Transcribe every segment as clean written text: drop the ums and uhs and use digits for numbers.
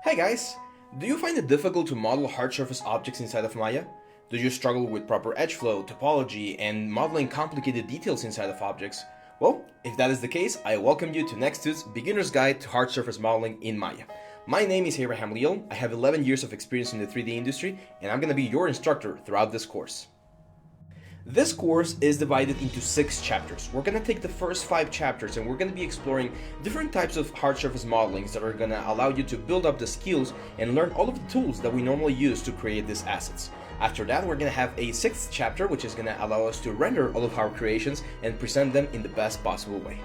Hey guys! Do you find it difficult to model hard surface objects inside of Maya? Do you struggle with proper edge flow, topology, and modeling complicated details inside of objects? Well, if that is the case, I welcome you to Next's Beginner's Guide to Hard Surface Modeling in Maya. My name is Abraham Leal, I have 11 years of experience in the 3D industry, and I'm going to be your instructor throughout this course. This course is divided into 6 chapters. We're going to take the first 5 chapters and we're going to be exploring different types of hard surface modelings that are going to allow you to build up the skills and learn all of the tools that we normally use to create these assets. After that, we're going to have a 6th chapter which is going to allow us to render all of our creations and present them in the best possible way.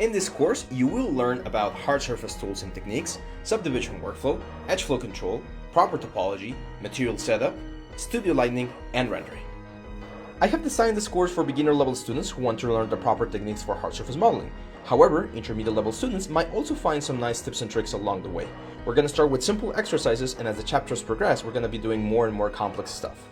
In this course, you will learn about hard surface tools and techniques, subdivision workflow, edge flow control, proper topology, material setup, studio lighting, and rendering. I have designed this course for beginner level students who want to learn the proper techniques for hard surface modeling. However, intermediate level students might also find some nice tips and tricks along the way. We're going to start with simple exercises, and as the chapters progress, we're going to be doing more and more complex stuff.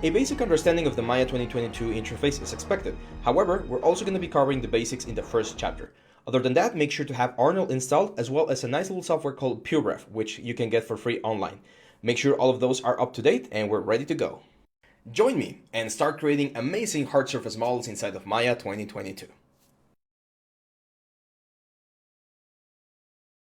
A basic understanding of the Maya 2022 interface is expected. However, we're also going to be covering the basics in the first chapter. Other than that, make sure to have Arnold installed as well as a nice little software called PureRef, which you can get for free online. Make sure all of those are up to date and we're ready to go. Join me and start creating amazing hard surface models inside of Maya 2022.